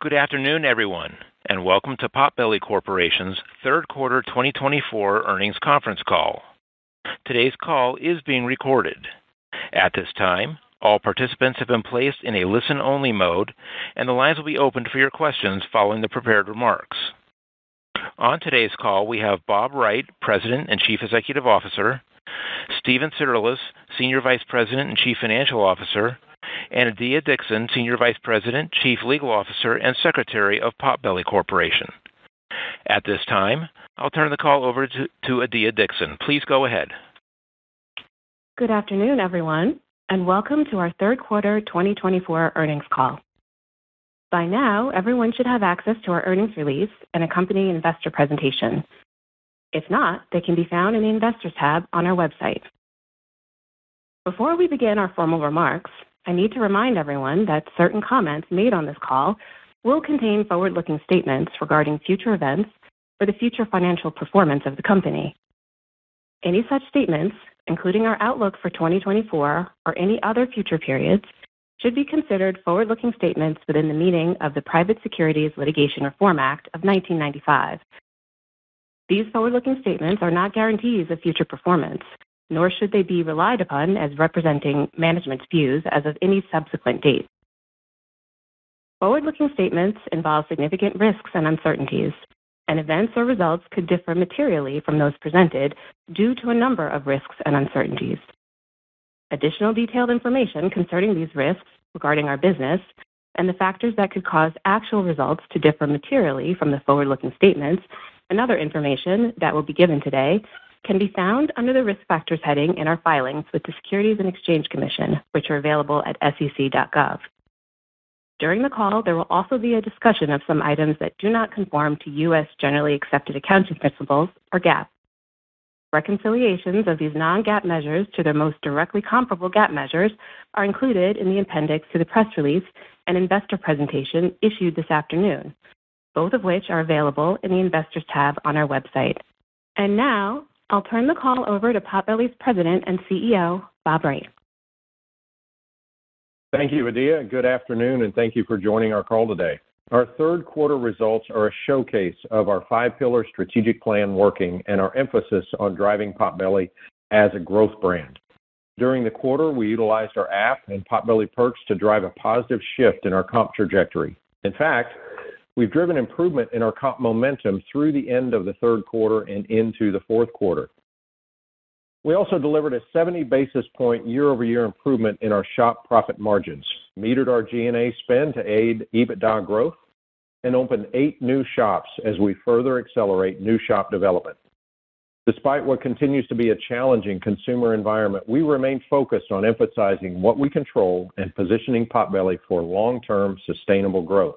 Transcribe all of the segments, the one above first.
Good afternoon, everyone, and welcome to Potbelly Corporation's third quarter 2024 earnings conference call. Today's call is being recorded. At this time, all participants have been placed in a listen-only mode, and the lines will be opened for your questions following the prepared remarks. On today's call, we have Bob Wright, President and Chief Executive Officer, Stephen Sirles, Senior Vice President and Chief Financial Officer, and Adia Dixon, Senior Vice President, Chief Legal Officer, and Secretary of Potbelly Corporation. At this time, I'll turn the call over to Adia Dixon. Please go ahead. Good afternoon, everyone, and welcome to our third quarter 2024 earnings call. By now, everyone should have access to our earnings release and accompanying investor presentation. If not, they can be found in the Investors tab on our website. Before we begin our formal remarks, I need to remind everyone that certain comments made on this call will contain forward-looking statements regarding future events or the future financial performance of the company. Any such statements, including our outlook for 2024 or any other future periods, should be considered forward-looking statements within the meaning of the Private Securities Litigation Reform Act of 1995. These forward-looking statements are not guarantees of future performance, nor should they be relied upon as representing management's views as of any subsequent date. Forward-looking statements involve significant risks and uncertainties, and events or results could differ materially from those presented due to a number of risks and uncertainties. Additional detailed information concerning these risks regarding our business and the factors that could cause actual results to differ materially from the forward-looking statements and other information that will be given today can be found under the Risk Factors heading in our filings with the Securities and Exchange Commission, which are available at sec.gov. During the call, there will also be a discussion of some items that do not conform to U.S. generally accepted accounting principles, or GAAP. Reconciliations of these non-GAAP measures to their most directly comparable GAAP measures are included in the appendix to the press release and investor presentation issued this afternoon, both of which are available in the Investors tab on our website. And now, I'll turn the call over to Potbelly's President and CEO, Bob Wright. Thank you, Adia. Good afternoon, and thank you for joining our call today. Our third quarter results are a showcase of our five-pillar strategic plan working and our emphasis on driving Potbelly as a growth brand. During the quarter, we utilized our app and Potbelly Perks to drive a positive shift in our comp trajectory. In fact, we've driven improvement in our comp momentum through the end of the third quarter and into the fourth quarter. We also delivered a 70 basis point year-over-year improvement in our shop profit margins, metered our G&A spend to aid EBITDA growth, and opened 8 new shops as we further accelerate new shop development. Despite what continues to be a challenging consumer environment, we remain focused on emphasizing what we control and positioning Potbelly for long-term sustainable growth.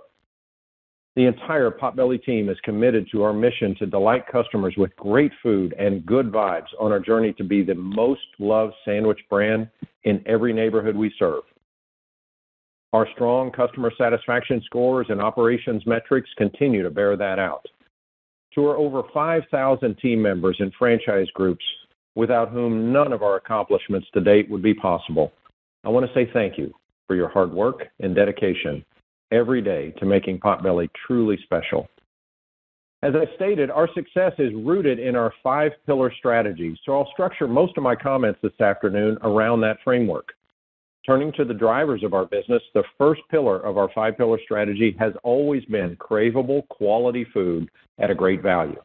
The entire Potbelly team is committed to our mission to delight customers with great food and good vibes on our journey to be the most loved sandwich brand in every neighborhood we serve. Our strong customer satisfaction scores and operations metrics continue to bear that out. To our over 5,000 team members and franchise groups, without whom none of our accomplishments to date would be possible, I want to say thank you for your hard work and dedication every day to making Potbelly truly special. As I stated, our success is rooted in our five-pillar strategy, so I'll structure most of my comments this afternoon around that framework. Turning to the drivers of our business, the first pillar of our five-pillar strategy has always been craveable quality food at a great value.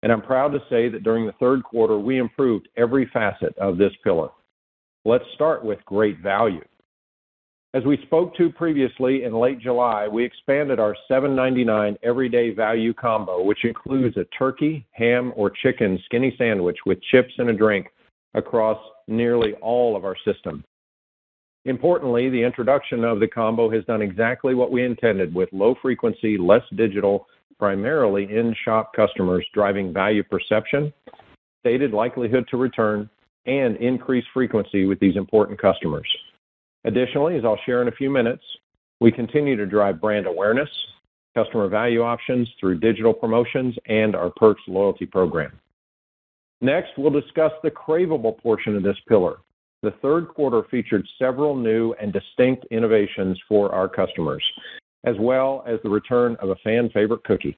And I'm proud to say that during the third quarter, we improved every facet of this pillar. Let's start with great value. As we spoke to previously in late July, we expanded our $7.99 everyday value combo, which includes a turkey, ham, or chicken skinny sandwich with chips and a drink across nearly all of our system. Importantly, the introduction of the combo has done exactly what we intended with low frequency, less digital, primarily in-shop customers driving value perception, stated likelihood to return, and increased frequency with these important customers. Additionally, as I'll share in a few minutes, we continue to drive brand awareness, customer value options through digital promotions, and our Perks loyalty program. Next, we'll discuss the craveable portion of this pillar. The third quarter featured several new and distinct innovations for our customers. as well as the return of a fan favorite cookie.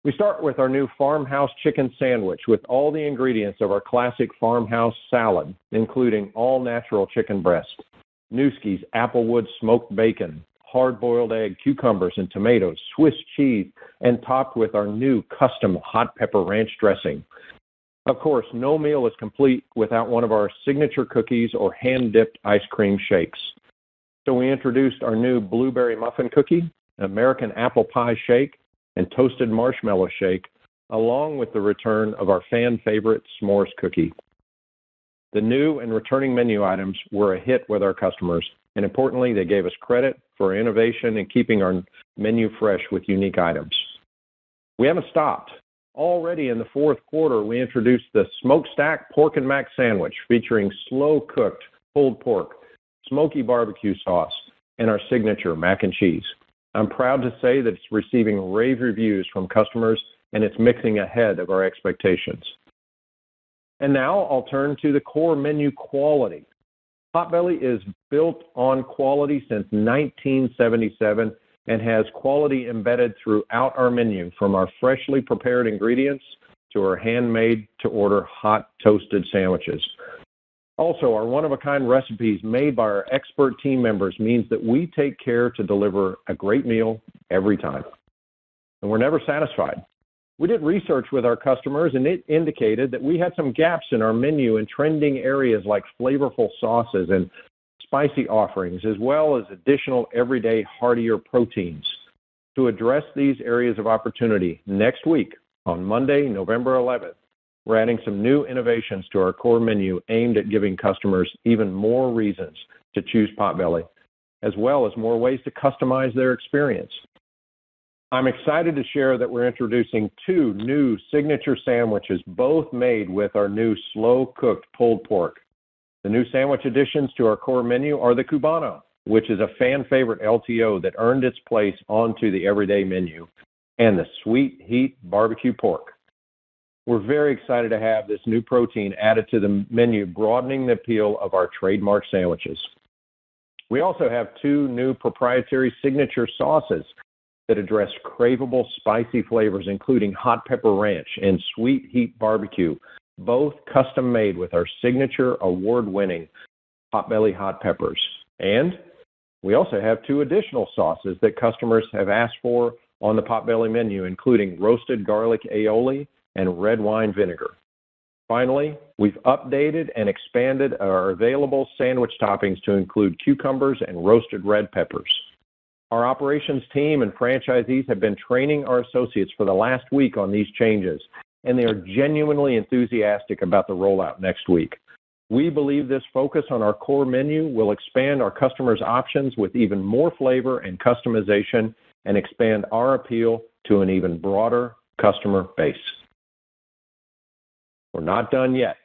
We start with our new farmhouse chicken sandwich with all the ingredients of our classic farmhouse salad, including all-natural chicken breast, Newski's applewood smoked bacon, hard-boiled egg, cucumbers, and tomatoes, Swiss cheese, and topped with our new custom hot pepper ranch dressing. Of course, no meal is complete without one of our signature cookies or hand-dipped ice cream shakes. So we introduced our new blueberry muffin cookie, American apple pie shake, and toasted marshmallow shake, along with the return of our fan favorite s'mores cookie. The new and returning menu items were a hit with our customers, and importantly, they gave us credit for innovation and keeping our menu fresh with unique items. We haven't stopped. Already in the fourth quarter, we introduced the smokestack pork and mac sandwich featuring slow-cooked pulled pork, smoky barbecue sauce, and our signature mac and cheese. I'm proud to say that it's receiving rave reviews from customers, and it's mixing ahead of our expectations. And now I'll turn to the core menu quality. Potbelly is built on quality since 1977 and has quality embedded throughout our menu, from our freshly prepared ingredients to our handmade-to-order hot toasted sandwiches. Also, our one-of-a-kind recipes made by our expert team members means that we take care to deliver a great meal every time. And we're never satisfied. We did research with our customers, and it indicated that we had some gaps in our menu in trending areas like flavorful sauces and spicy offerings, as well as additional everyday heartier proteins. To address these areas of opportunity, next week, on Monday, November 11th, we're adding some new innovations to our core menu aimed at giving customers even more reasons to choose Potbelly, as well as more ways to customize their experience. I'm excited to share that we're introducing 2 new signature sandwiches, both made with our new slow-cooked pulled pork. The new sandwich additions to our core menu are the Cubano, which is a fan-favorite LTO that earned its place onto the everyday menu, and the Sweet Heat Barbecue Pork. We're very excited to have this new protein added to the menu, broadening the appeal of our trademark sandwiches. We also have 2 new proprietary signature sauces that address craveable spicy flavors, including hot pepper ranch and sweet heat barbecue, both custom made with our signature award-winning Potbelly hot peppers. And we also have 2 additional sauces that customers have asked for on the Potbelly menu, including roasted garlic aioli and red wine vinegar. Finally, we've updated and expanded our available sandwich toppings to include cucumbers and roasted red peppers. Our operations team and franchisees have been training our associates for the last week on these changes, and they are genuinely enthusiastic about the rollout next week. We believe this focus on our core menu will expand our customers' options with even more flavor and customization and expand our appeal to an even broader customer base. We're not done yet.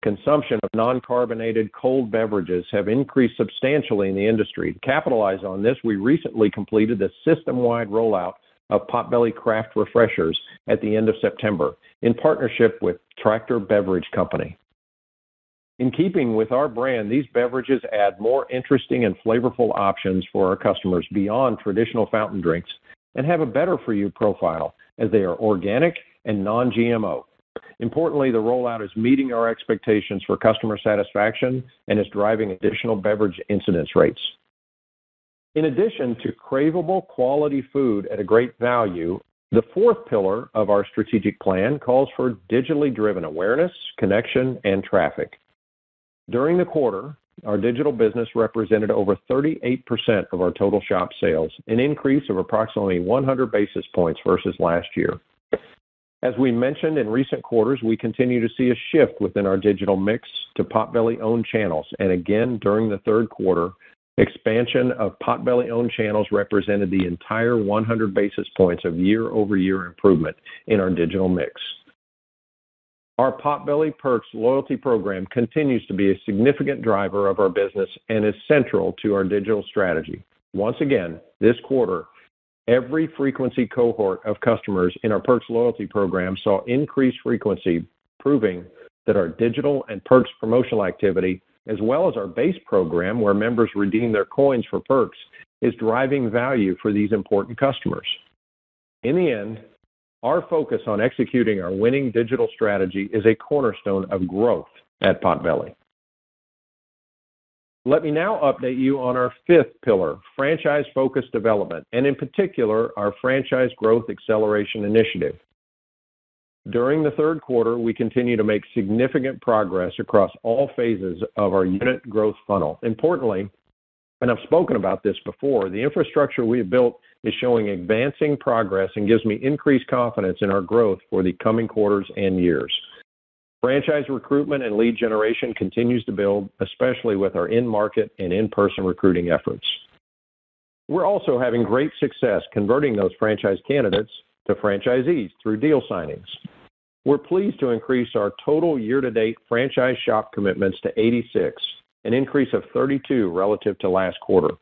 Consumption of non-carbonated cold beverages have increased substantially in the industry. To capitalize on this, we recently completed the system-wide rollout of Potbelly Craft Refreshers at the end of September in partnership with Tractor Beverage Company. In keeping with our brand, these beverages add more interesting and flavorful options for our customers beyond traditional fountain drinks and have a better-for-you profile as they are organic and non-GMO. Importantly, the rollout is meeting our expectations for customer satisfaction and is driving additional beverage incidence rates. In addition to craveable quality food at a great value, the 4th pillar of our strategic plan calls for digitally driven awareness, connection, and traffic. During the quarter, our digital business represented over 38% of our total shop sales, an increase of approximately 100 basis points versus last year. As we mentioned in recent quarters, we continue to see a shift within our digital mix to Potbelly-owned channels, and again, during the third quarter, expansion of Potbelly-owned channels represented the entire 100 basis points of year-over-year improvement in our digital mix. Our Potbelly Perks loyalty program continues to be a significant driver of our business and is central to our digital strategy. Once again, this quarter, every frequency cohort of customers in our Perks loyalty program saw increased frequency, proving that our digital and Perks promotional activity as well as our base program where members redeem their coins for perks, is driving value for these important customers. In the end, our focus on executing our winning digital strategy is a cornerstone of growth at Potbelly. Let me now update you on our fifth pillar, franchise-focused development, and in particular, our franchise growth acceleration initiative. During the third quarter, we continue to make significant progress across all phases of our unit growth funnel. Importantly, and I've spoken about this before, the infrastructure we have built is showing advancing progress and gives me increased confidence in our growth for the coming quarters and years. Franchise recruitment and lead generation continues to build, especially with our in-market and in-person recruiting efforts. We're also having great success converting those franchise candidates to franchisees through deal signings. We're pleased to increase our total year-to-date franchise shop commitments to 86, an increase of 32 relative to last quarter,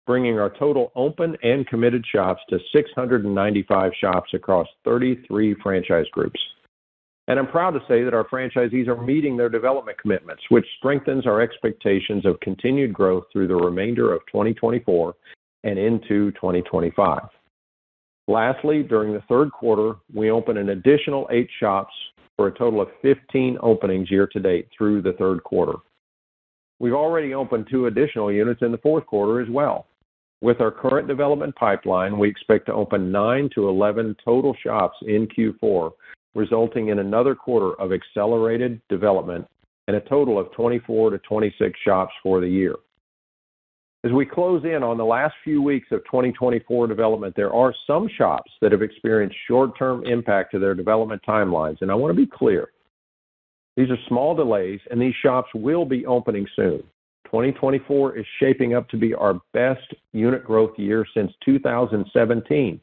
bringing our total open and committed shops to 695 shops across 33 franchise groups. And I'm proud to say that our franchisees are meeting their development commitments, which strengthens our expectations of continued growth through the remainder of 2024 and into 2025. Lastly, during the third quarter, we opened an additional 8 shops for a total of 15 openings year-to-date through the third quarter. We've already opened 2 additional units in the fourth quarter as well. With our current development pipeline, we expect to open 9 to 11 total shops in Q4, resulting in another quarter of accelerated development and a total of 24 to 26 shops for the year. As we close in on the last few weeks of 2024 development, there are some shops that have experienced short-term impact to their development timelines, and I want to be clear. These are small delays, and these shops will be opening soon. 2024 is shaping up to be our best unit growth year since 2017,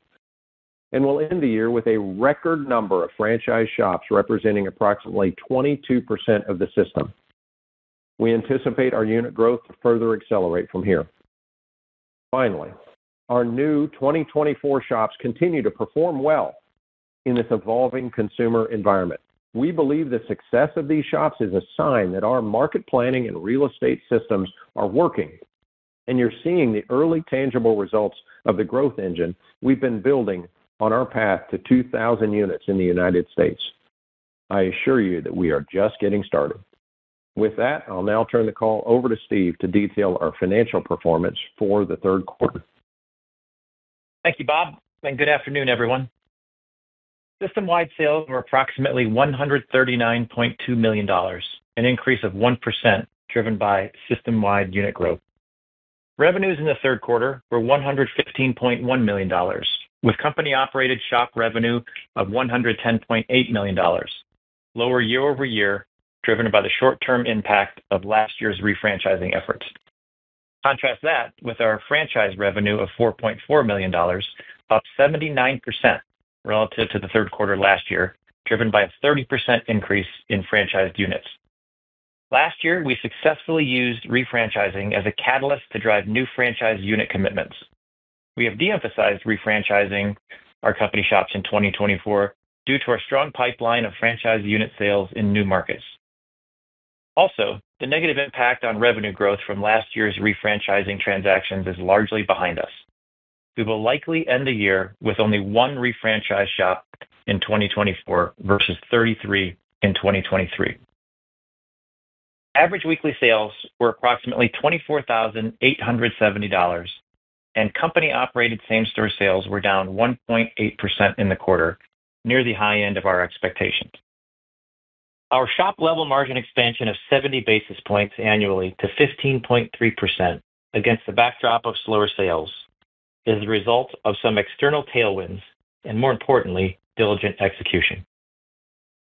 and we'll end the year with a record number of franchise shops representing approximately 22% of the system. We anticipate our unit growth to further accelerate from here. Finally, our new 2024 shops continue to perform well in this evolving consumer environment. We believe the success of these shops is a sign that our market planning and real estate systems are working, and you're seeing the early tangible results of the growth engine we've been building on our path to 2,000 units in the United States. I assure you that we are just getting started. With that, I'll now turn the call over to Steve to detail our financial performance for the third quarter. Thank you, Bob, and good afternoon, everyone. System-wide sales were approximately $139.2 million, an increase of 1% driven by system-wide unit growth. Revenues in the third quarter were $115.1 million, with company-operated shop revenue of $110.8 million, lower year-over-year, driven by the short-term impact of last year's refranchising efforts. Contrast that with our franchise revenue of $4.4 million, up 79% relative to the third quarter last year, driven by a 30% increase in franchised units. Last year, we successfully used refranchising as a catalyst to drive new franchise unit commitments. We have de-emphasized refranchising our company shops in 2024 due to our strong pipeline of franchise unit sales in new markets. Also, the negative impact on revenue growth from last year's refranchising transactions is largely behind us. We will likely end the year with only 1 refranchise shop in 2024 versus 33 in 2023. Average weekly sales were approximately $24,870, and company-operated same-store sales were down 1.8% in the quarter, near the high end of our expectations. Our shop-level margin expansion of 70 basis points annually to 15.3% against the backdrop of slower sales is the result of some external tailwinds and, more importantly, diligent execution.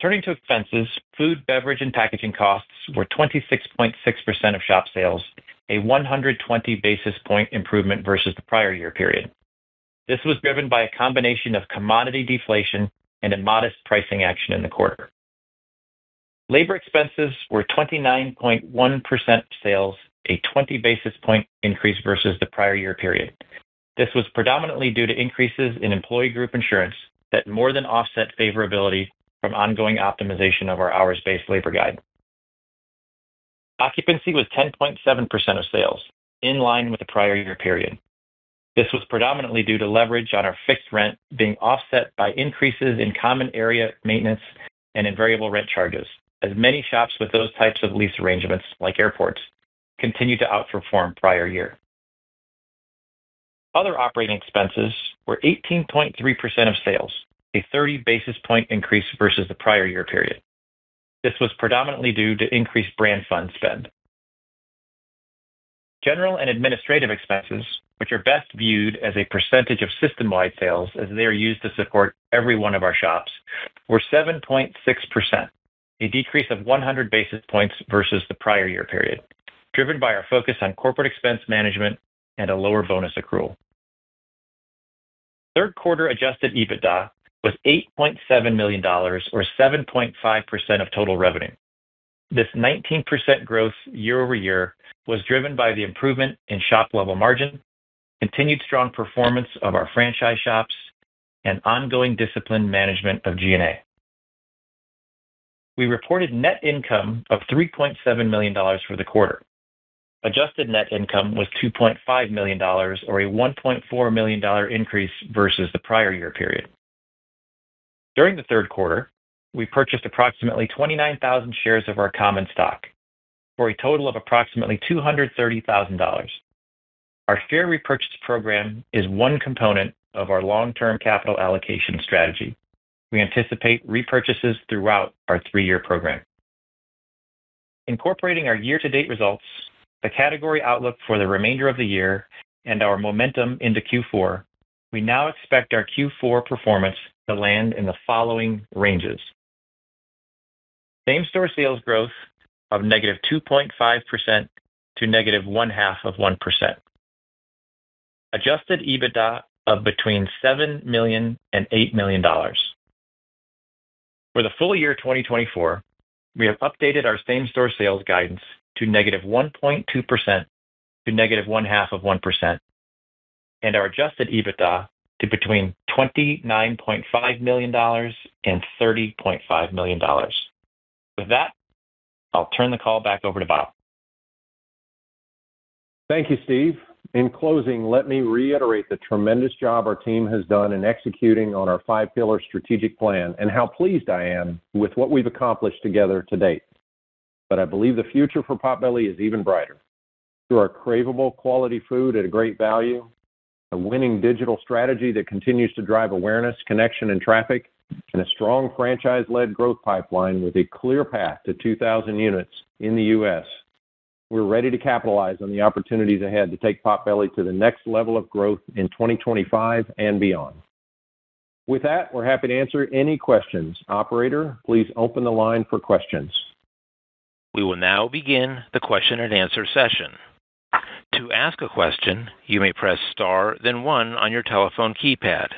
Turning to expenses, food, beverage, and packaging costs were 26.6% of shop sales, a 120 basis point improvement versus the prior year period. This was driven by a combination of commodity deflation and a modest pricing action in the quarter. Labor expenses were 29.1% of sales, a 20 basis point increase versus the prior year period. This was predominantly due to increases in employee group insurance that more than offset favorability from ongoing optimization of our hours-based labor guide. Occupancy was 10.7% of sales, in line with the prior year period. This was predominantly due to leverage on our fixed rent being offset by increases in common area maintenance and in variable rent charges, as many shops with those types of lease arrangements, like airports, continue to outperform prior year. Other operating expenses were 18.3% of sales, a 30 basis point increase versus the prior year period. This was predominantly due to increased brand fund spend. General and administrative expenses, which are best viewed as a percentage of system-wide sales as they are used to support every one of our shops, were 7.6%, a decrease of 100 basis points versus the prior year period, driven by our focus on corporate expense management and a lower bonus accrual. Third quarter adjusted EBITDA was $8.7 million, or 7.5% of total revenue. This 19% growth year over year was driven by the improvement in shop level margin, continued strong performance of our franchise shops, and ongoing disciplined management of G&A. We reported net income of $3.7 million for the quarter. Adjusted net income was $2.5 million, or a $1.4 million increase versus the prior year period. During the third quarter, we purchased approximately 29,000 shares of our common stock for a total of approximately $230,000. Our share repurchase program is one component of our long-term capital allocation strategy. We anticipate repurchases throughout our 3-year program. Incorporating our year-to-date results, the category outlook for the remainder of the year, and our momentum into Q4, we now expect our Q4 performance to land in the following ranges. Same-store sales growth of -2.5% to -0.5%. Adjusted EBITDA of between $7 million and $8 million. For the full year 2024, we have updated our same-store sales guidance to -1.2% to -0.5%, and our adjusted EBITDA to between $29.5 million and $30.5 million. With that, I'll turn the call back over to Bob. Thank you, Steve. In closing, let me reiterate the tremendous job our team has done in executing on our 5-pillar strategic plan and how pleased I am with what we've accomplished together to date. But I believe the future for Potbelly is even brighter. Through our craveable quality food at a great value, a winning digital strategy that continues to drive awareness, connection, and traffic, and a strong franchise-led growth pipeline with a clear path to 2,000 units in the U.S., we're ready to capitalize on the opportunities ahead to take Potbelly to the next level of growth in 2025 and beyond. With that, we're happy to answer any questions. Operator, please open the line for questions. We will now begin the question and answer session. To ask a question, you may press star, then 1 on your telephone keypad.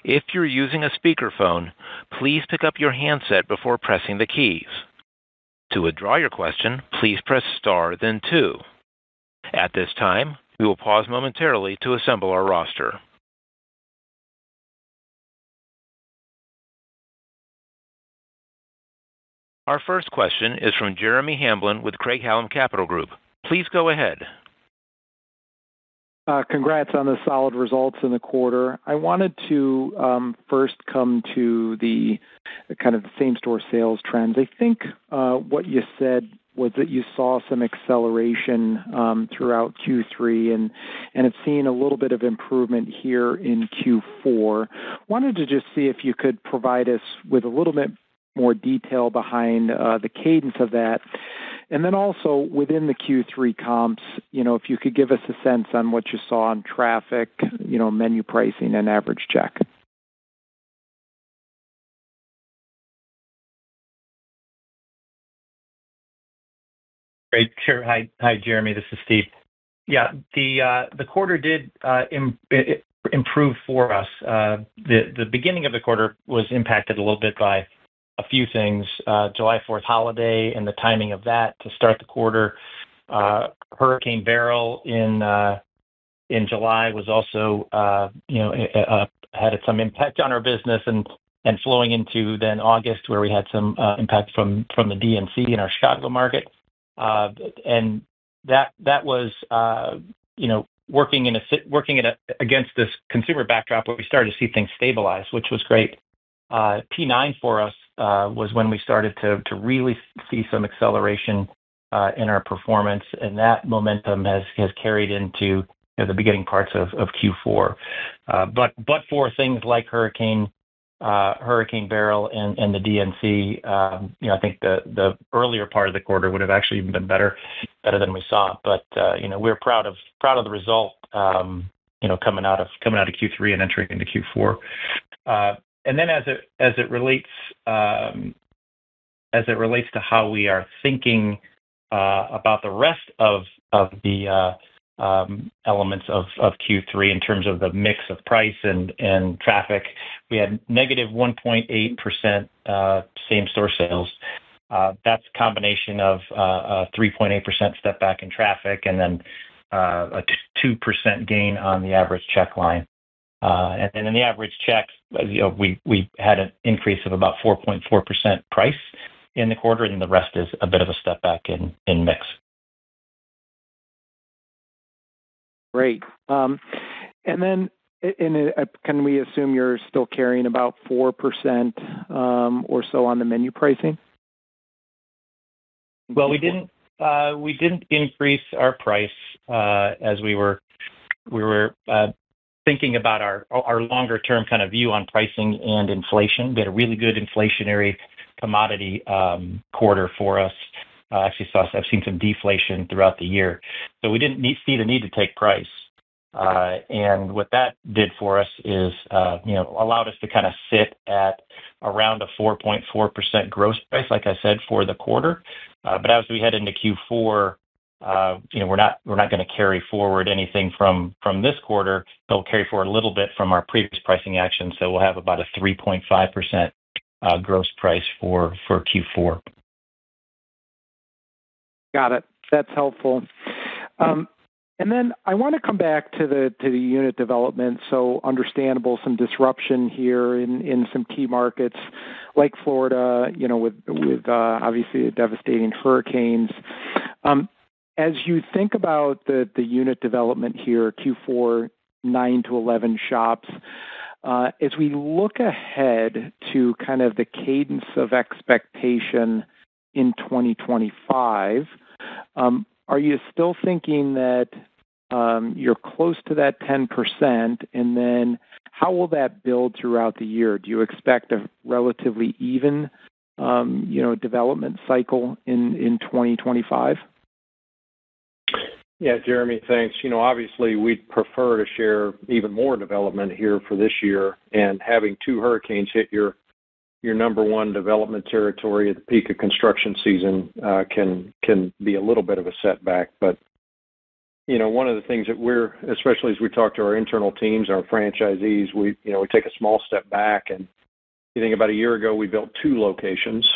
If you're using a speakerphone, please pick up your handset before pressing the keys. To withdraw your question, please press star, then 2. At this time, we will pause momentarily to assemble our roster. Our first question is from Jeremy Hamblin with Craig-Hallum Capital Group. Please go ahead. Congrats on the solid results in the quarter. I wanted to first come to the kind of same-store sales trends. I think what you said was that you saw some acceleration throughout Q3 and have seen a little bit of improvement here in Q4. Wanted to just see if you could provide us with a little bit more detail behind the cadence of that. And then also within the Q3 comps, if you could give us a sense on what you saw on traffic, menu pricing, and average check. Great. Sure. Hi, Jeremy. This is Steve. Yeah, the quarter did improve for us. The beginning of the quarter was impacted a little bit by a few things. July 4th holiday and the timing of that to start the quarter. Hurricane Beryl in July was also had some impact on our business and flowing into then August, where we had some impact from the DNC in our Chicago market. and that was working against this consumer backdrop where we started to see things stabilize, which was great. P9 for us was when we started to really see some acceleration in our performance, and that momentum has carried into the beginning parts of Q4. But for things like Hurricane Beryl and the DNC, I think the earlier part of the quarter would have actually been better than we saw. But we're proud of the result. Coming out of Q3 and entering into Q4. And then as it relates to how we are thinking about the rest of the elements of Q3 in terms of the mix of price and traffic, we had negative 1.8% same-store sales. That's a combination of a 3.8% step back in traffic and then a 2% gain on the average check line. And in the average checks, we had an increase of about 4.4% price in the quarter, and the rest is a bit of a step back in mix. Great. And then can we assume you're still carrying about 4% or so on the menu pricing? Well, we didn't increase our price as we were thinking about our longer term kind of view on pricing and inflation. We had a really good inflationary commodity quarter for us. I've seen some deflation throughout the year, so we didn't see the need to take price. And what that did for us is, allowed us to kind of sit at around a 4.4% gross price, like I said, for the quarter. But as we head into Q4, we're not going to carry forward anything from this quarter. But we'll carry forward a little bit from our previous pricing action. So we'll have about a 3.5% gross price for Q4. Got it. That's helpful. And then I want to come back to the unit development. So understandable, some disruption here in some key markets like Florida, with obviously the devastating hurricanes. As you think about the unit development here, Q4, 9 to 11 shops, as we look ahead to kind of the cadence of expectation in 2025, are you still thinking that you're close to that 10%? And then how will that build throughout the year? Do you expect a relatively even, development cycle in 2025? Yeah, Jeremy, thanks. Obviously we'd prefer to share even more development here for this year, and having 2 hurricanes hit your number one development territory at the peak of construction season can be a little bit of a setback. But one of the things that especially as we talk to our internal teams, our franchisees, we take a small step back, and you think about a year ago we built 2 locations.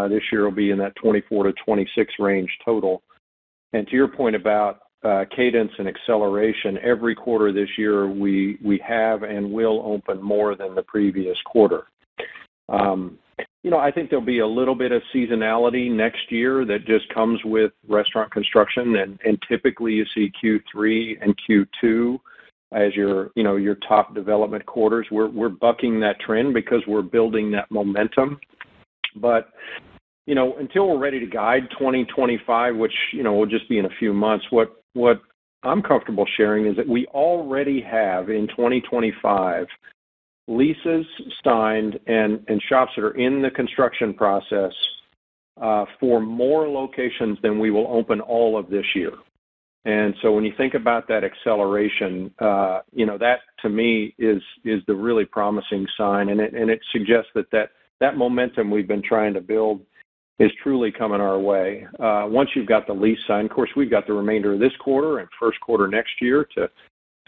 This year will be in that 24 to 26 range total. And to your point about cadence and acceleration, every quarter this year we have and will open more than the previous quarter. I think there'll be a little bit of seasonality next year that just comes with restaurant construction, and typically you see Q3 and Q2 as your top development quarters. We're bucking that trend because we're building that momentum. But until we're ready to guide 2025, which will just be in a few months, what I'm comfortable sharing is that we already have in 2025 leases signed and shops that are in the construction process for more locations than we will open all of this year. And so when you think about that acceleration, that to me is the really promising sign, and it suggests that momentum we've been trying to build is truly coming our way. Once you've got the lease signed, of course, we've got the remainder of this quarter and first quarter next year to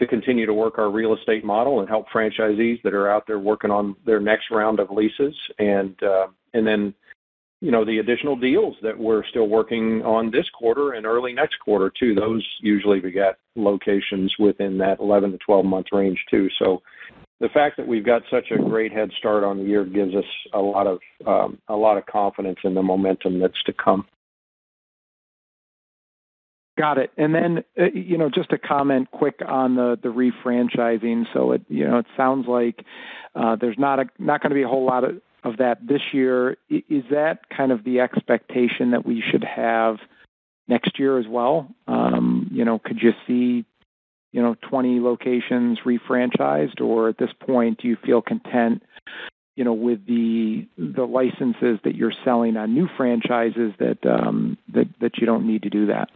continue to work our real estate model and help franchisees that are out there working on their next round of leases. And then, the additional deals that we're still working on this quarter and early next quarter too. Those usually beget locations within that 11 to 12 month range too. So the fact that we've got such a great head start on the year gives us a lot of confidence in the momentum that's to come. Got it. And then, just a comment quick on the refranchising. So it sounds like there's not going to be a whole lot of that this year. Is that kind of the expectation that we should have next year as well? Could you see 20 locations refranchised, or at this point, do you feel content, with the licenses that you're selling on new franchises that you don't need to do that?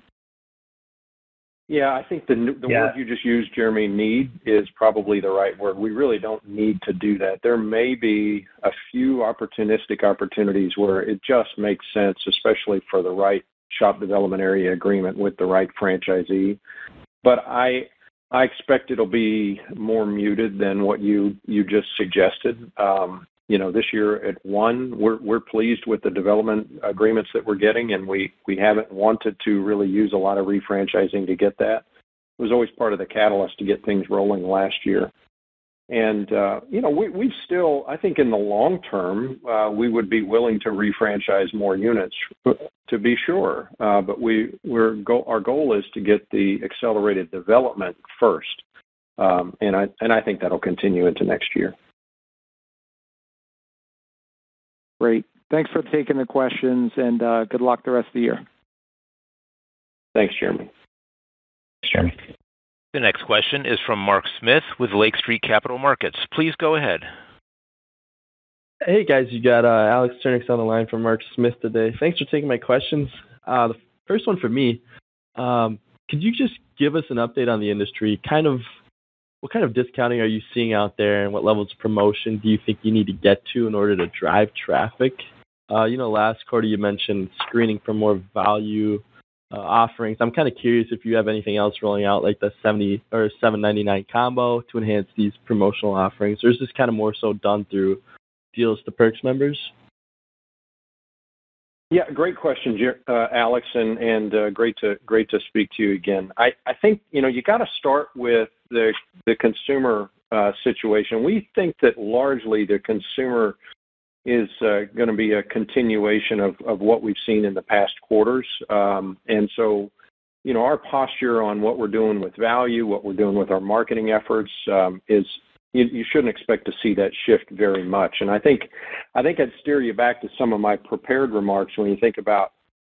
Yeah, I think the word you just used, Jeremy, need, is probably the right word. We really don't need to do that. There may be a few opportunistic opportunities where it just makes sense, especially for the right shop development area agreement with the right franchisee. But I expect it'll be more muted than what you just suggested. This year at one, we're pleased with the development agreements that we're getting, and we haven't wanted to really use a lot of refranchising to get that. It was always part of the catalyst to get things rolling last year. And, we still, I think in the long term, we would be willing to refranchise more units, to be sure. But our goal is to get the accelerated development first. And I think that'll continue into next year. Great. Thanks for taking the questions, and good luck the rest of the year. Thanks, Jeremy. Thanks, Jeremy. The next question is from Mark Smith with Lake Street Capital Markets. Please go ahead. Hey, guys. You got Alex Turnix on the line from Mark Smith today. Thanks for taking my questions. The first one for me, could you just give us an update on the industry? What kind of discounting are you seeing out there, and what levels of promotion do you think you need to get to in order to drive traffic? Last quarter you mentioned screening for more value offerings. I'm kind of curious if you have anything else rolling out, like the $70 or $7.99 combo to enhance these promotional offerings, or is this kind of more so done through deals to Perks members? Yeah, great question, Alex, and great to speak to you again. I think you got to start with the consumer situation. We think that largely the consumer is going to be a continuation of what we've seen in the past quarters, and so our posture on what we're doing with value, what we're doing with our marketing efforts is. You shouldn't expect to see that shift very much. And I think I'd steer you back to some of my prepared remarks when you think about,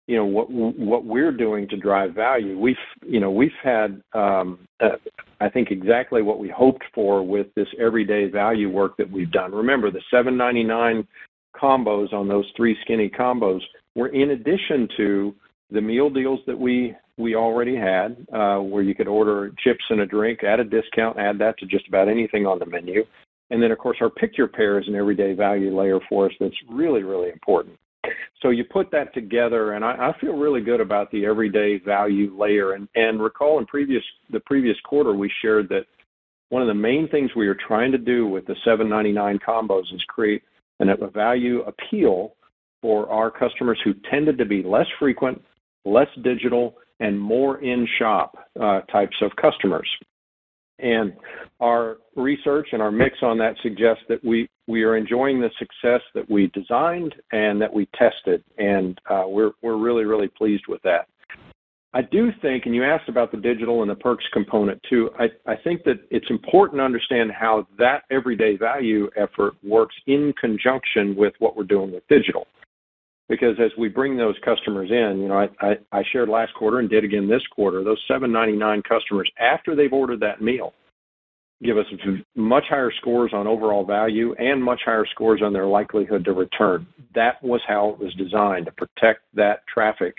what we're doing to drive value. We've had, I think, exactly what we hoped for with this everyday value work that we've done. Remember, the $7.99 combos on those 3 skinny combos were in addition to the meal deals that we already had, where you could order chips and a drink at a discount, add that to just about anything on the menu. And then, of course, our Pick Your Pair is an everyday value layer for us that's really, really important. So you put that together, and I feel really good about the everyday value layer. And recall in the previous quarter, we shared that one of the main things we are trying to do with the $7.99 combos is create a value appeal for our customers who tended to be less frequent, less digital, and more in-shop types of customers. And our research and our mix on that suggests that we are enjoying the success that we designed and that we tested, and we're really, really pleased with that. I do think, and you asked about the digital and the perks component too, I think that it's important to understand how that everyday value effort works in conjunction with what we're doing with digital. Because as we bring those customers in, I shared last quarter and did again this quarter, those $7.99 customers, after they've ordered that meal, give us much higher scores on overall value and much higher scores on their likelihood to return. That was how it was designed, to protect that traffic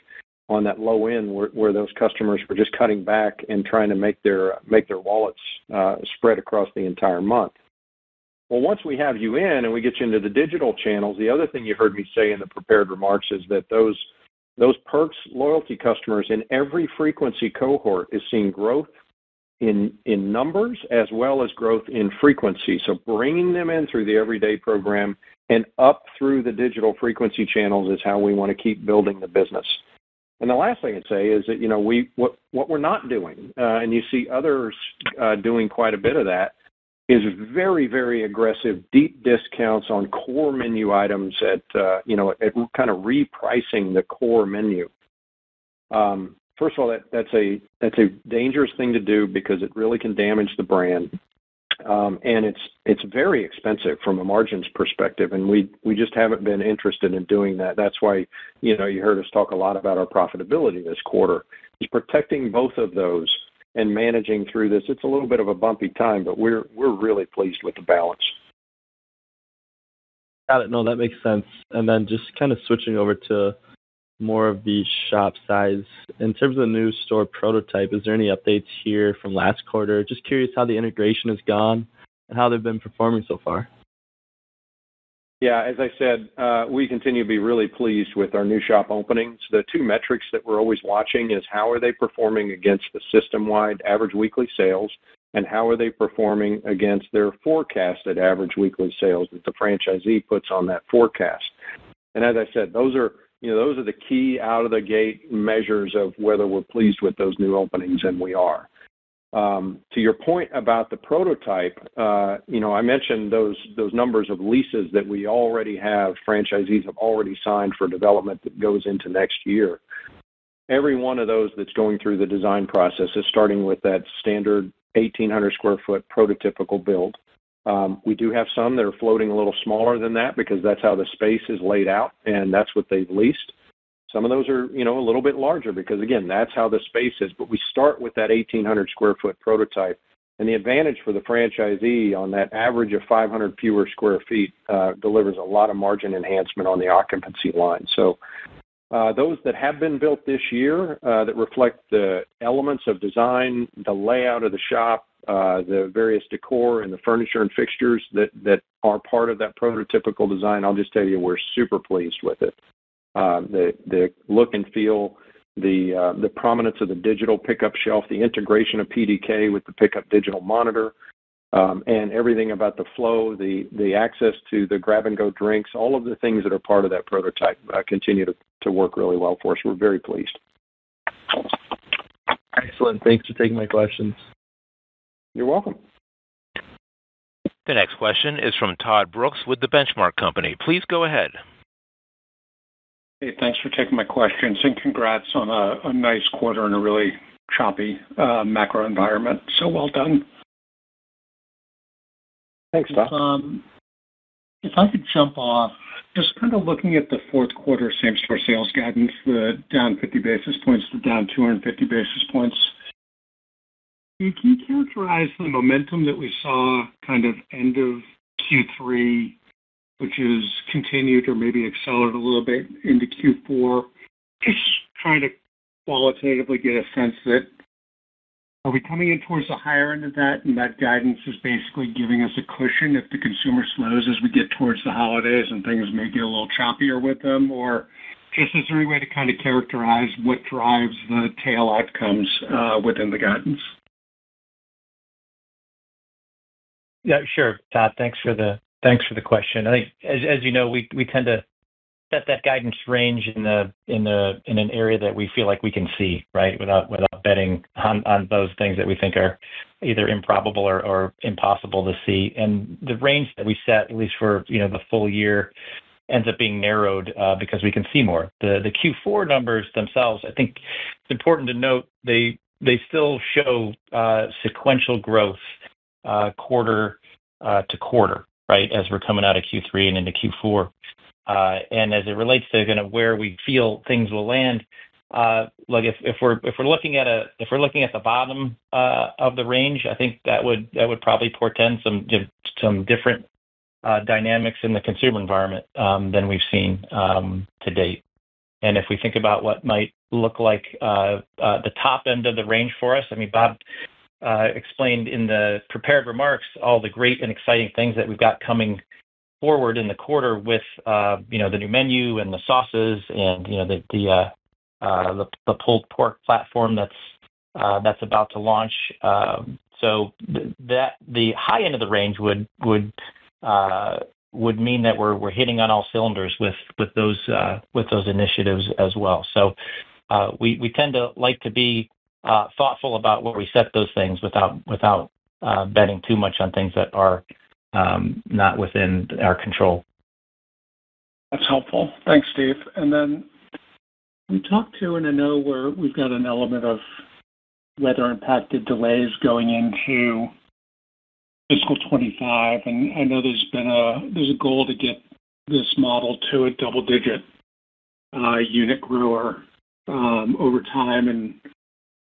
on that low end where those customers were just cutting back and trying to make their wallets spread across the entire month. Well, once we have you in and we get you into the digital channels, the other thing you heard me say in the prepared remarks is that those Perks loyalty customers in every frequency cohort is seeing growth in numbers as well as growth in frequency. So bringing them in through the everyday program and up through the digital frequency channels is how we want to keep building the business. And the last thing I'd say is that what we're not doing, and you see others doing quite a bit of that, is very, very aggressive, deep discounts on core menu items at kind of repricing the core menu. first of all, that's a dangerous thing to do because it really can damage the brand. And it's very expensive from a margins perspective, and we just haven't been interested in doing that. That's why, you heard us talk a lot about our profitability this quarter, is protecting both of those and managing through this. It's a little bit of a bumpy time, but we're really pleased with the balance. Got it. No, that makes sense. And then just kind of switching over to more of the shop size. In terms of the new store prototype, is there any updates here from last quarter? Just curious how the integration has gone and how they've been performing so far. Yeah, as I said, we continue to be really pleased with our new shop openings. The two metrics that we're always watching is how are they performing against the system-wide average weekly sales, and how are they performing against their forecasted average weekly sales that the franchisee puts on that forecast. And as I said, those are the key out of the gate measures of whether we're pleased with those new openings, and we are. To your point about the prototype, I mentioned those numbers of leases that we already have, franchisees have already signed for development that goes into next year. Every one of those that's going through the design process is starting with that standard 1,800 square foot prototypical build. We do have some that are floating a little smaller than that because that's how the space is laid out, and that's what they've leased. Some of those are, a little bit larger because, again, that's how the space is. But we start with that 1,800 square foot prototype. And the advantage for the franchisee on that average of 500 fewer square feet delivers a lot of margin enhancement on the occupancy line. So those that have been built this year that reflect the elements of design, the layout of the shop, the various decor and the furniture and fixtures that are part of that prototypical design, I'll just tell you we're super pleased with it. The look and feel, the prominence of the digital pickup shelf, the integration of PDK with the pickup digital monitor, and everything about the flow, the access to the grab-and-go drinks, all of the things that are part of that prototype continue to work really well for us. We're very pleased. Excellent. Thanks for taking my questions. You're welcome. The next question is from Todd Brooks with The Benchmark Company. Please go ahead. Hey, thanks for taking my questions, and congrats on a nice quarter in a really choppy macro environment. So well done. Thanks, Todd. If I could jump off, just kind of looking at the fourth quarter same-store sales guidance, the down 50 basis points to down 250 basis points. Can you characterize the momentum that we saw kind of end of Q3, which is continued or maybe accelerated a little bit into Q4? Just trying to qualitatively get a sense that are we coming in towards the higher end of that, and that guidance is basically giving us a cushion if the consumer slows as we get towards the holidays and things may get a little choppier with them? Or just is there any way to kind of characterize what drives the tail outcomes within the guidance? Yeah, sure, Todd. Thanks for the question. I think, as you know, we tend to set that guidance range in an area that we feel like we can see, right, without betting on those things that we think are either improbable or impossible to see. And the range that we set, at least for the full year, ends up being narrowed because we can see more. The Q4 numbers themselves, I think it's important to note they still show sequential growth quarter to quarter, right, as we're coming out of Q3 and into Q4. And as it relates to kind of where we feel things will land, like if we're looking at the bottom of the range, I think that would probably portend some different dynamics in the consumer environment than we've seen to date. And if we think about what might look like the top end of the range for us, I mean, Bob explained in the prepared remarks all the great and exciting things that we've got coming forward in the quarter with the new menu and the sauces and the pulled pork platform that's about to launch. So that the high end of the range would mean that we're hitting on all cylinders with those initiatives as well. So we tend to like to be thoughtful about where we set those things without betting too much on things that are not within our control. That's helpful. Thanks, Steve. And then we talked to, and I know we've got an element of weather-impacted delays going into fiscal 25, and I know there's a goal to get this model to a double-digit unit grower over time, and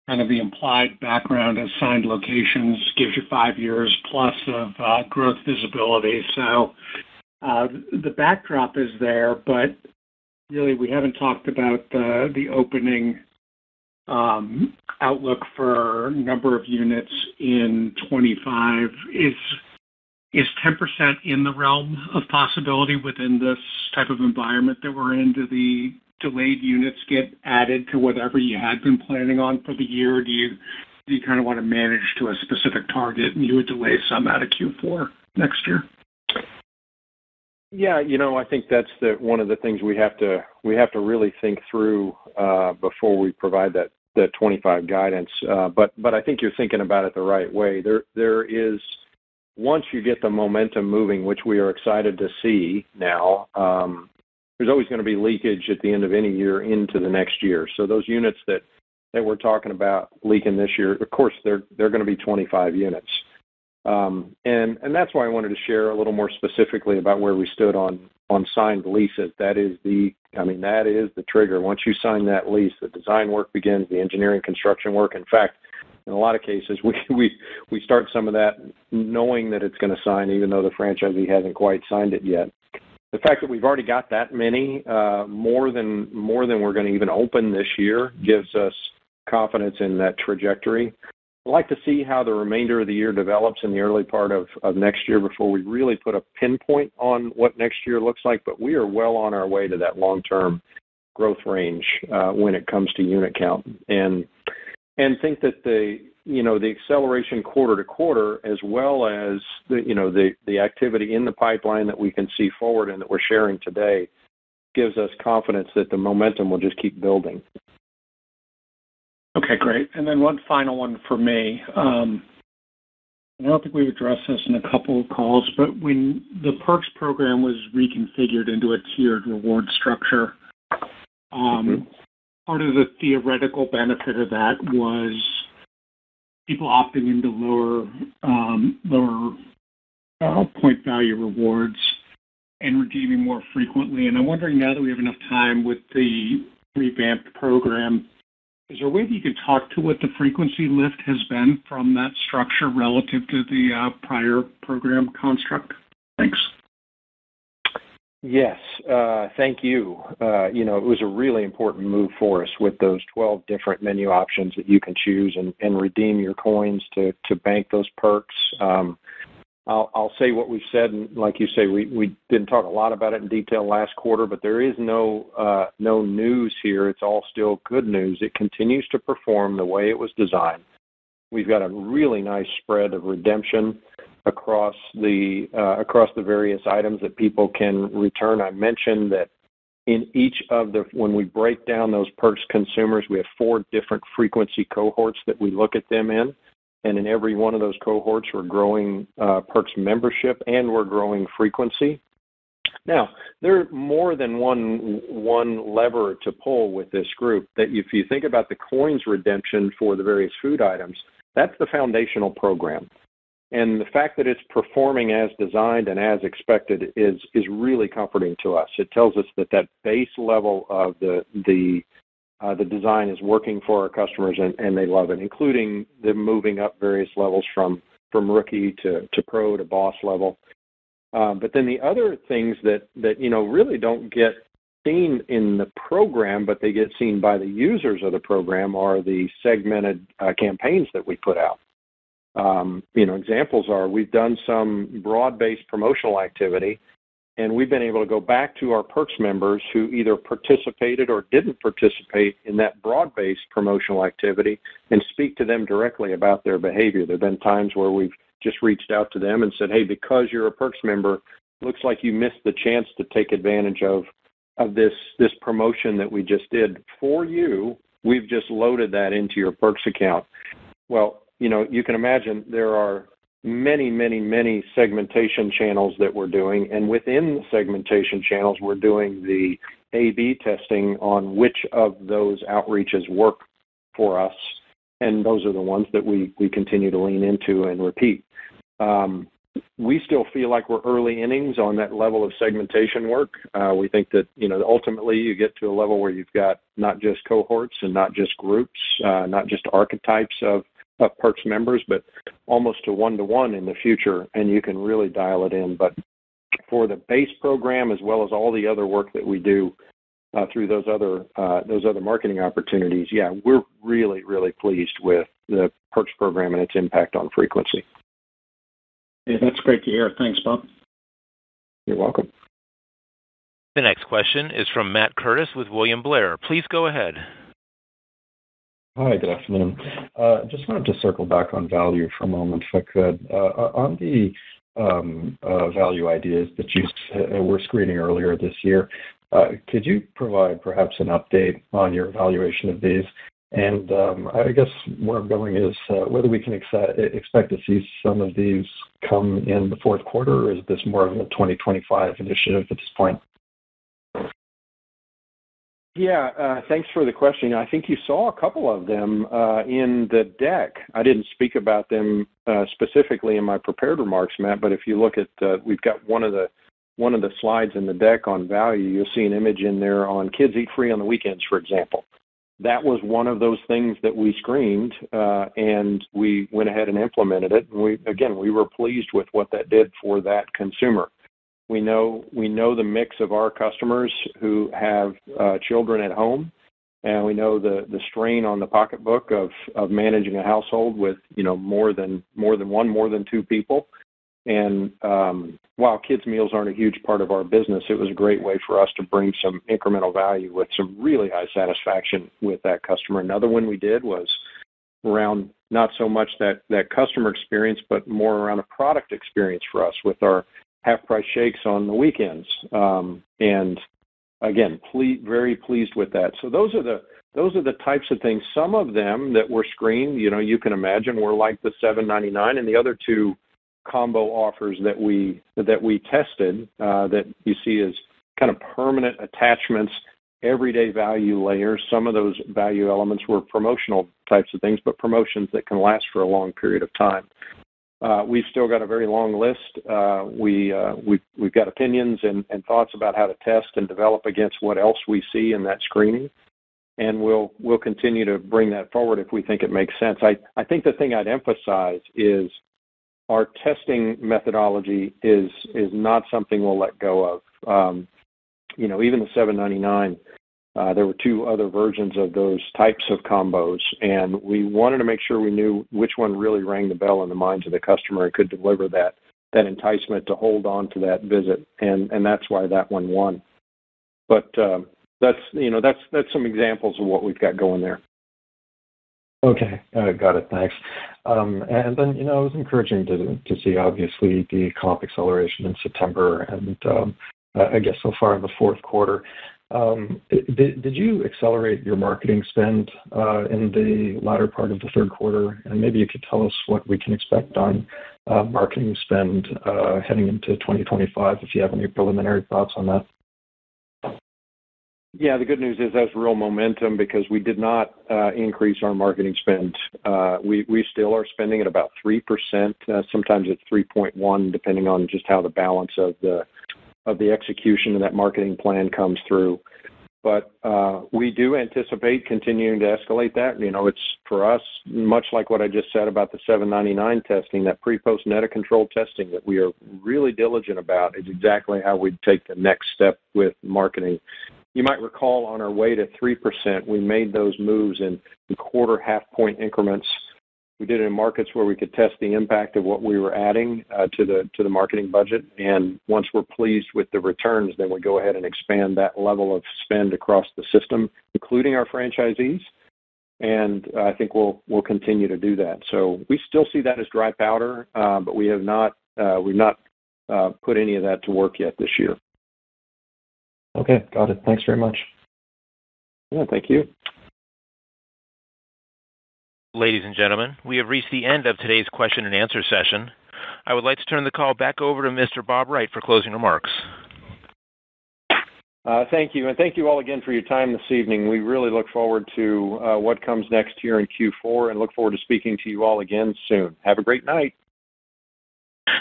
kind of the implied background of signed locations gives you 5 years plus of growth visibility. So the backdrop is there, but really we haven't talked about the opening outlook for number of units in 25. Is 10% in the realm of possibility within this type of environment that we're in? Do the delayed units get added to whatever you had been planning on for the year? Do you kind of want to manage to a specific target and you would delay some out of Q4 next year? Yeah, I think that's one of the things we have to really think through before we provide that 25 guidance. But I think you're thinking about it the right way. There is, once you get the momentum moving, which we are excited to see now, there's always going to be leakage at the end of any year into the next year. So those units that we're talking about leaking this year, of course, they're going to be 25 units. And that's why I wanted to share a little more specifically about where we stood on signed leases. That is the trigger. Once you sign that lease, the design work begins, the engineering construction work. In fact, in a lot of cases, we start some of that knowing that it's going to sign, even though the franchisee hasn't quite signed it yet. The fact that we've already got that many, more than we're going to even open this year, gives us confidence in that trajectory. I'd like to see how the remainder of the year develops in the early part of next year before we really put a pinpoint on what next year looks like, but we are well on our way to that long-term growth range when it comes to unit count. And think that the acceleration quarter to quarter, as well as the activity in the pipeline that we can see forward and that we're sharing today, gives us confidence that the momentum will just keep building. Okay, great. And then one final one for me. I don't think we've addressed this in a couple of calls, but when the Perks program was reconfigured into a tiered reward structure, part of the theoretical benefit of that was people opting into lower point value rewards and redeeming more frequently. And I'm wondering, now that we have enough time with the revamped program, is there a way that you could talk to what the frequency lift has been from that structure relative to the prior program construct? Thanks. Yes, thank you. It was a really important move for us with those 12 different menu options that you can choose and redeem your coins to bank those perks. I'll say what we've said, and like you say, we didn't talk a lot about it in detail last quarter, but there is no news here. It's all still good news. It continues to perform the way it was designed. We've got a really nice spread of redemption across the various items that people can return. I mentioned that in each of when we break down those perks consumers, we have 4 different frequency cohorts that we look at them in. And in every one of those cohorts, we're growing Perks membership and we're growing frequency. Now, there are more than one lever to pull with this group. That if you think about the coins redemption for the various food items, that's the foundational program. And the fact that it's performing as designed and as expected is really comforting to us. It tells us that base level of the design is working for our customers, and they love it, including them moving up various levels from rookie to pro to boss level. But then the other things that really don't get seen in the program, but they get seen by the users of the program, are the segmented campaigns that we put out. Examples are, we've done some broad-based promotional activity, and we've been able to go back to our Perks members who either participated or didn't participate in that broad-based promotional activity and speak to them directly about their behavior. There have been times where we've just reached out to them and said, hey, because you're a Perks member, looks like you missed the chance to take advantage of this promotion that we just did for you. We've just loaded that into your Perks account. Well, you can imagine there are many, many, many segmentation channels that we're doing, and within the segmentation channels, we're doing the A/B testing on which of those outreaches work for us, and those are the ones that we continue to lean into and repeat. We still feel like we're early innings on that level of segmentation work. We think that, ultimately you get to a level where you've got not just cohorts and not just groups, not just archetypes of Perks members, but almost to one in the future, and you can really dial it in. But for the base program, as well as all the other work that we do through those other marketing opportunities, yeah, we're really, really pleased with the Perks program and its impact on frequency. Yeah, that's great to hear. Thanks, Bob. You're welcome. The next question is from Matt Curtis with William Blair. Please go ahead. Hi, good afternoon. Just wanted to circle back on value for a moment, if I could. On the value ideas that you were screening earlier this year, could you provide perhaps an update on your evaluation of these? And I guess where I'm going is whether we can expect to see some of these come in the fourth quarter, or is this more of a 2025 initiative at this point? Yeah, thanks for the question. I think you saw a couple of them in the deck. I didn't speak about them specifically in my prepared remarks, Matt, but if you look at, we've got one of the slides in the deck on value, you'll see an image in there on kids eat free on the weekends, for example. That was one of those things that we screened, and we went ahead and implemented it. And we were pleased with what that did for that consumer. We know the mix of our customers who have children at home, and we know the strain on the pocketbook of managing a household with more than one, more than two people. And while kids' meals aren't a huge part of our business, it was a great way for us to bring some incremental value with some really high satisfaction with that customer. Another one we did was around not so much that customer experience, but more around a product experience for us with our half-price shakes on the weekends. And again, very pleased with that. So those are the types of things. Some of them that were screened, you can imagine, were like the $7.99, and the other two combo offers that we tested that you see as kind of permanent attachments, everyday value layers. Some of those value elements were promotional types of things, but promotions that can last for a long period of time. We've still got a very long list. We've got opinions and thoughts about how to test and develop against what else we see in that screening, and we'll continue to bring that forward if we think it makes sense. I think the thing I'd emphasize is our testing methodology is not something we'll let go of. Even the $7.99, there were two other versions of those types of combos, and we wanted to make sure we knew which one really rang the bell in the minds of the customer and could deliver that enticement to hold on to that visit, and that's why that one won. But that's some examples of what we've got going there. Okay, got it. Thanks. And then, it was encouraging to see, obviously, the comp acceleration in September and I guess so far in the fourth quarter. Did you accelerate your marketing spend in the latter part of the third quarter? And maybe you could tell us what we can expect on marketing spend heading into 2025, if you have any preliminary thoughts on that. Yeah, the good news is that's real momentum because we did not increase our marketing spend. We still are spending at about 3%. Sometimes it's 3.1, depending on just how the balance of the execution of that marketing plan comes through. But we do anticipate continuing to escalate that. It's for us, much like what I just said about the $7.99 testing, that pre-post net of control testing that we are really diligent about is exactly how we'd take the next step with marketing. You might recall on our way to 3%, we made those moves in quarter half-point increments. We did it in markets where we could test the impact of what we were adding to the marketing budget. And once we're pleased with the returns, then we go ahead and expand that level of spend across the system, including our franchisees. And I think we'll continue to do that. So we still see that as dry powder, but we've not put any of that to work yet this year. Okay, got it. Thanks very much. Yeah, thank you. Ladies and gentlemen, we have reached the end of today's question and answer session. I would like to turn the call back over to Mr. Bob Wright for closing remarks. Thank you, and thank you all again for your time this evening. We really look forward to what comes next here in Q4 and look forward to speaking to you all again soon. Have a great night.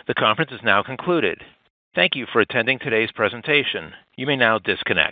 The conference is now concluded. Thank you for attending today's presentation. You may now disconnect.